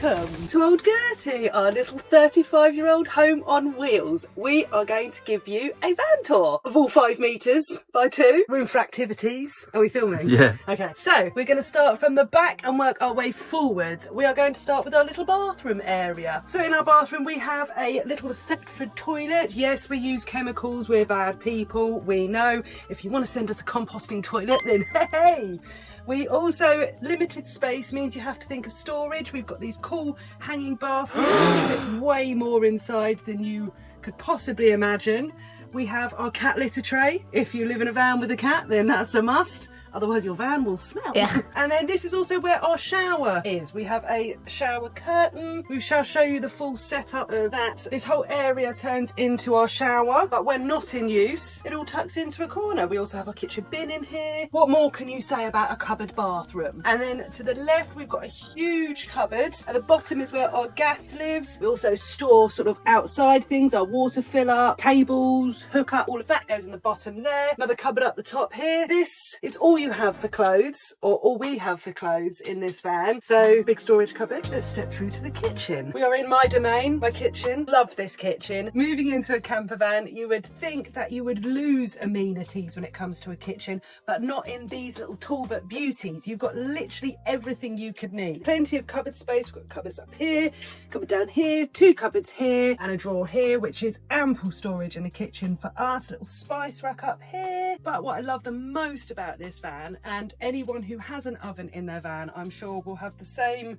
welcome to Old Gertie, our little 35-year-old home on wheels. We are going to give you a van tour of all 5 metres by 2. Room for activities. Are we filming? Yeah. Okay, so we're going to start from the back and work our way forward. We are going to start with our little bathroom area. So in our bathroom we have a little Thetford toilet. Yes, we use chemicals, we're bad people, we know. If you want to send us a composting toilet, then hey! We also, limited space means you have to think of storage. We've got these cool hanging baskets that fit way more inside than you could possibly imagine. We have our cat litter tray. If you live in a van with a cat, then that's a must. Otherwise your van will smell. Yeah. And then this is also where our shower is. We have a shower curtain. We shall show you the full setup of that. This whole area turns into our shower, but when not in use, it all tucks into a corner. We also have our kitchen bin in here. What more can you say about a cupboard bathroom? And then to the left, we've got a huge cupboard. At the bottom is where our gas lives. We also store sort of outside things, our water filler, cables, hookup, all of that goes in the bottom there. Another cupboard up the top here. This is all you have for clothes, or all we have for clothes in this van. So big storage cupboard. Let's step through to the kitchen. We are in my domain, my kitchen. Love this kitchen. Moving into a camper van, you would think that you would lose amenities when it comes to a kitchen, but not in these little Talbot beauties. You've got literally everything you could need. Plenty of cupboard space. We've got cupboards up here, cupboard down here, 2 cupboards here, and a drawer here, which is ample storage in the kitchen for us. A little spice rack up here. But what I love the most about this van, and anyone who has an oven in their van, I'm sure will have the same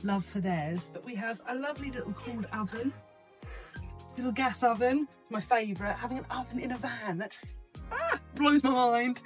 love for theirs, but we have a lovely little cooled oven, little gas oven, my favourite. Having an oven in a van, that just blows my mind.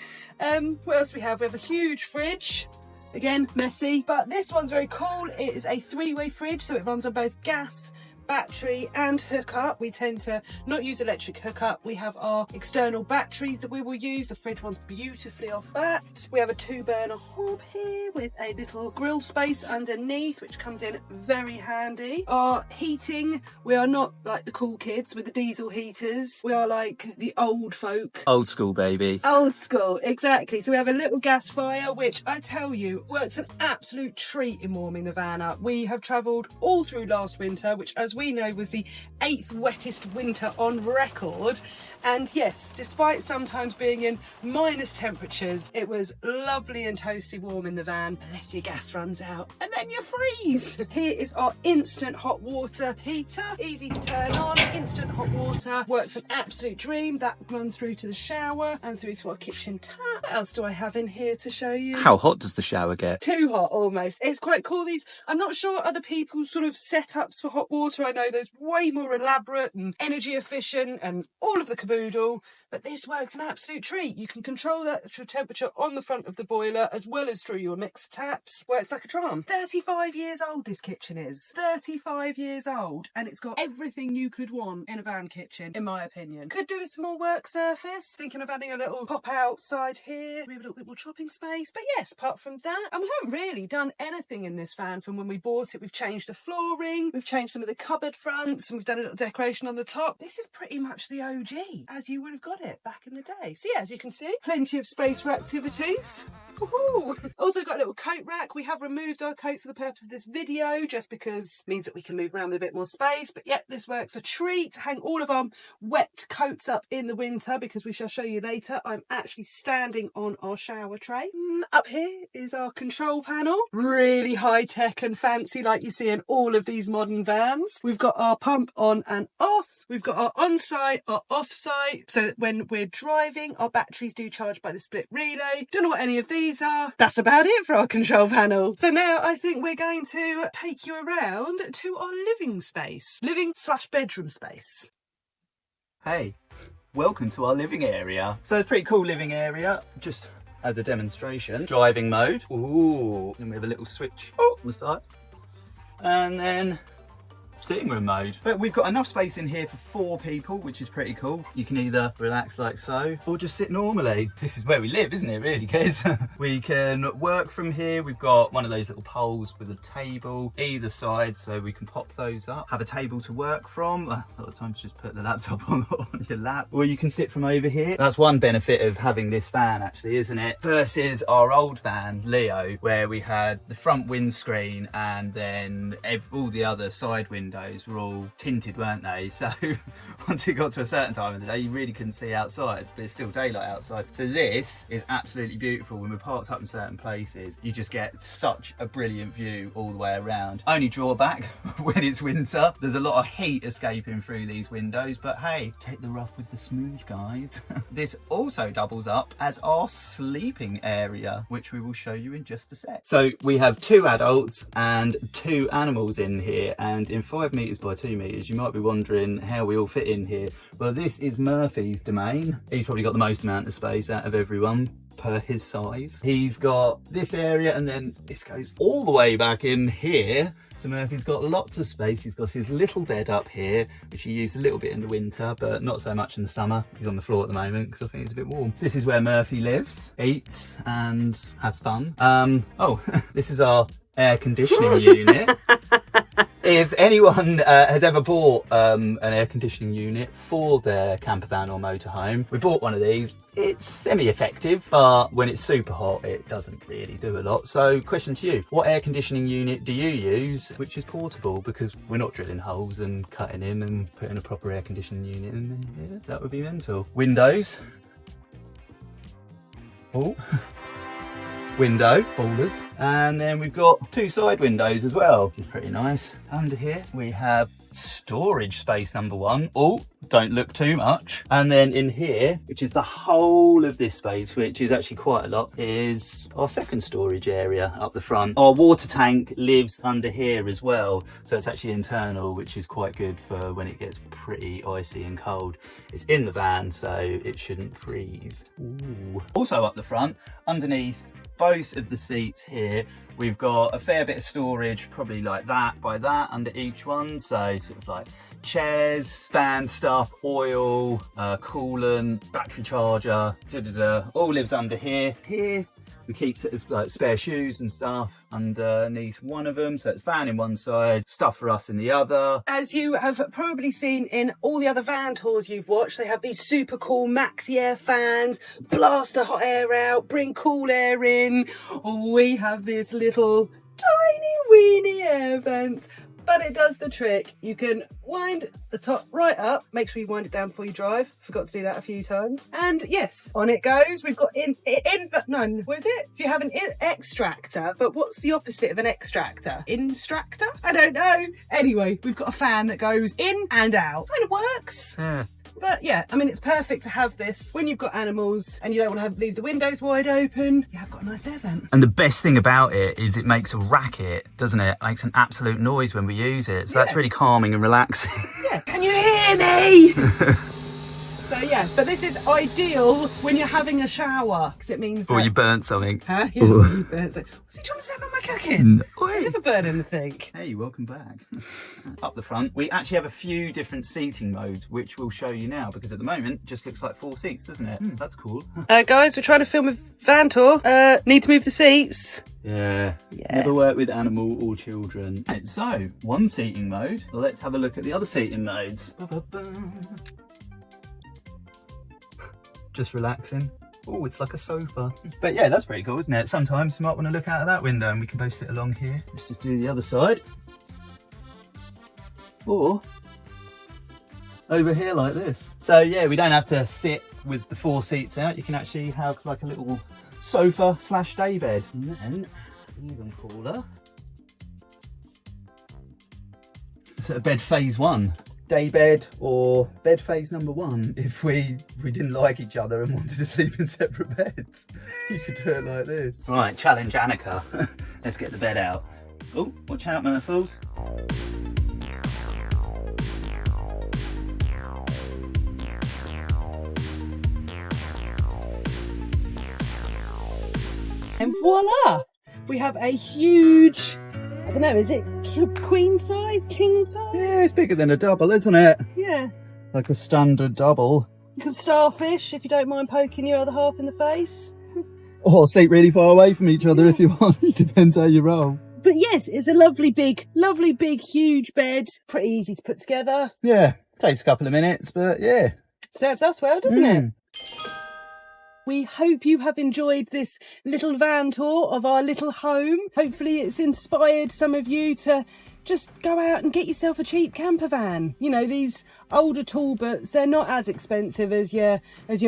What else do we have? We have a huge fridge. Again, messy, but this one's very cool. It is a 3-way fridge, so it runs on both gas, battery and hookup. We tend to not use electric hookup. We have our external batteries that we will use. The fridge runs beautifully off that. We have a 2-burner hob here with a little grill space underneath, which comes in very handy. Our heating, we are not like the cool kids with the diesel heaters. We are like the old folk. Old school, baby. Old school, exactly. So we have a little gas fire, which I tell you works an absolute treat in warming the van up. We have travelled all through last winter, which as we know was the 8th wettest winter on record, and yes, despite sometimes being in minus temperatures, it was lovely and toasty warm in the van, unless your gas runs out and then you freeze. Here is our instant hot water heater, easy to turn on. Instant hot water works an absolute dream. That runs through to the shower and through to our kitchen tap. What else do I have in here to show you? How hot does the shower get? Too hot almost. It's quite cool. These, I'm not sure other people's sort of setups for hot water. I know there's way more elaborate and energy efficient and all of the caboodle, but this works an absolute treat. You can control that temperature on the front of the boiler as well as through your mixer taps. Works like a charm. 35 years old this kitchen is. 35 years old, and it's got everything you could want in a van kitchen, in my opinion. Could do with some more work surface. Thinking of adding a little pop outside here, maybe a little bit more chopping space. But yes, apart from that, and we haven't really done anything in this van from when we bought it. We've changed the flooring, we've changed some of the cupboard fronts, and we've done a little decoration on the top. This is pretty much the OG as you would have got it back in the day. So yeah, as you can see, plenty of space for activities. Woohoo! Also got a little coat rack. We have removed our coats for the purpose of this video, just because it means that we can move around with a bit more space. But yeah, this works a treat. Hang all of our wet coats up in the winter, because we shall show you later, I'm actually standing on our shower tray. Up here is our control panel. Really high tech and fancy, like you see in all of these modern vans. We've got our pump on and off. We've got our on-site, our off-site, so that when we're driving, our batteries do charge by the split relay. Don't know what any of these are. That's about it for our control panel. So now I think we're going to take you around to our living space. Living/bedroom space. Hey, welcome to our living area. So it's a pretty cool living area, just as a demonstration. Driving mode. Ooh, and we have a little switch on the side. And then sitting room mode. But we've got enough space in here for 4 people, which is pretty cool. You can either relax like so, or just sit normally. This is where we live, isn't it, really, Kez? We can work from here. We've got one of those little poles with a table either side, so we can pop those up. Have a table to work from. A lot of times just put the laptop on your lap. Or you can sit from over here. That's one benefit of having this van, actually, isn't it? Versus our old van, Leo, where we had the front windscreen and then all the other side windows were all tinted, weren't they? So once it got to a certain time of the day, you really couldn't see outside, but it's still daylight outside. So this is absolutely beautiful. When we're parked up in certain places, you just get such a brilliant view all the way around. Only drawback when it's winter, there's a lot of heat escaping through these windows, but hey, take the rough with the smooth, guys. This also doubles up as our sleeping area, which we will show you in just a sec. So we have 2 adults and 2 animals in here, and in 5 metres by 2 metres, you might be wondering how we all fit in here. Well, this is Murphy's domain. He's probably got the most amount of space out of everyone per his size. He's got this area, and then this goes all the way back in here. So Murphy's got lots of space. He's got his little bed up here, which he used a little bit in the winter, but not so much in the summer. He's on the floor at the moment because I think it's a bit warm. This is where Murphy lives, eats, and has fun. Oh, this is our air conditioning unit. If anyone has ever bought an air conditioning unit for their camper van or motorhome, we bought one of these. It's semi-effective, but when it's super hot, it doesn't really do a lot. So question to you, what air conditioning unit do you use which is portable? Because we're not drilling holes and cutting in and putting a proper air conditioning unit in there. Yeah, that would be mental. Windows. Oh. Window, ballers, and then we've got 2 side windows as well, which is pretty nice. Under here we have storage space number 1. Oh, don't look too much. And then in here, which is the whole of this space, which is actually quite a lot, is our second storage area up the front. Our water tank lives under here as well, so it's actually internal, which is quite good for when it gets pretty icy and cold. It's in the van, so it shouldn't freeze. Ooh. Also up the front, underneath both of the seats here, we've got a fair bit of storage, probably like that by that under each one. So sort of like chairs, van stuff, oil, coolant, battery charger, all lives under here. Here we keep sort of like spare shoes and stuff underneath one of them. So it's fan in one side, stuff for us in the other. As you have probably seen in all the other van tours you've watched, they have these super cool maxi air fans, blast the hot air out, bring cool air in. We have this little tiny weeny air vent, but it does the trick. You can wind the top right up. Make sure you wind it down before you drive. Forgot to do that a few times. And yes, on it goes. We've got what is it? So you have an extractor, but what's the opposite of an extractor? Instructor? I don't know. Anyway, we've got a fan that goes in and out. Kind of works. Yeah. But yeah, I mean, it's perfect to have this when you've got animals and you don't want to leave the windows wide open. You have got a nice air vent. And the best thing about it is it makes a racket, doesn't it? It makes an absolute noise when we use it. So that's really calming and relaxing. Yeah, can you hear me? So yeah, but this is ideal when you're having a shower, because it means that... Or you burnt something. Huh? Yeah, you burnt something. What's he trying to say about my cooking? No. I never burn anything. Hey, welcome back. Up the front, we actually have a few different seating modes, which we'll show you now, because at the moment, it just looks like 4 seats, doesn't it? That's cool. Guys, we're trying to film a van tour. Need to move the seats. Yeah. Never work with animal or children. Right, so, 1 seating mode. Let's have a look at the other seating modes. Just relaxing. Oh, it's like a sofa. But yeah, that's pretty cool, isn't it? Sometimes you might want to look out of that window and we can both sit along here. Let's just do the other side. Or over here like this. So yeah, we don't have to sit with the 4 seats out. You can actually have like a little sofa / day bed. And then, even cooler. So bed phase 1. Day bed or bed phase number 1 if we didn't like each other and wanted to sleep in separate beds. You could do it like this. Right, challenge Annika. Let's get the bed out. Oh, watch out, Murphles. And voila! We have a huge I don't know, is it queen size, king size? Yeah, it's bigger than a double, isn't it? Yeah. Like a standard double. You can starfish if you don't mind poking your other half in the face. Or sleep really far away from each other if you want. It depends how you roll. But yes, it's a lovely big, huge bed. Pretty easy to put together. Yeah, takes a couple of minutes, but yeah. Serves us well, doesn't it? We hope you have enjoyed this little van tour of our little home. Hopefully it's inspired some of you to just go out and get yourself a cheap camper van. You know, these older Talbots, they're not as expensive as your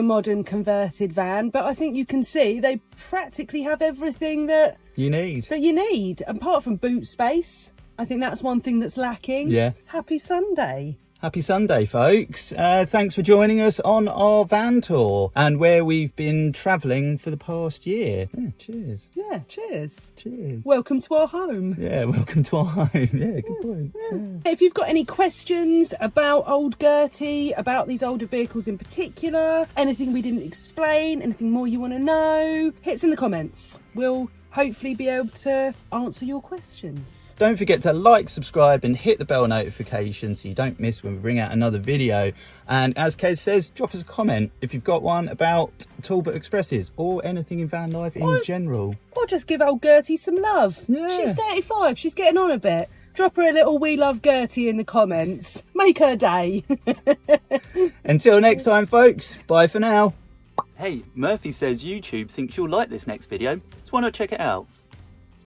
modern converted van, but I think you can see they practically have everything that You need. you need. Apart from boot space, I think that's one thing that's lacking. Yeah. Happy Sunday. Happy Sunday, folks. Thanks for joining us on our van tour and where we've been travelling for the past year. Yeah, cheers. Yeah, cheers. Cheers. Welcome to our home. Yeah, welcome to our home. Yeah, good point. Yeah. If you've got any questions about Old Gertie, about these older vehicles in particular, anything we didn't explain, anything more you want to know, hit us in the comments. We'll hopefully be able to answer your questions. Don't forget to like, subscribe and hit the bell notification so you don't miss when we bring out another video. And as Kez says, drop us a comment if you've got one about Talbot Expresses or anything in van life in general. Or just give Old Gertie some love. Yeah. She's 35, she's getting on a bit. Drop her a little "We love Gertie" in the comments. Make her day. Until next time, folks, bye for now. Hey, Murphy says YouTube thinks you'll like this next video, so why not check it out?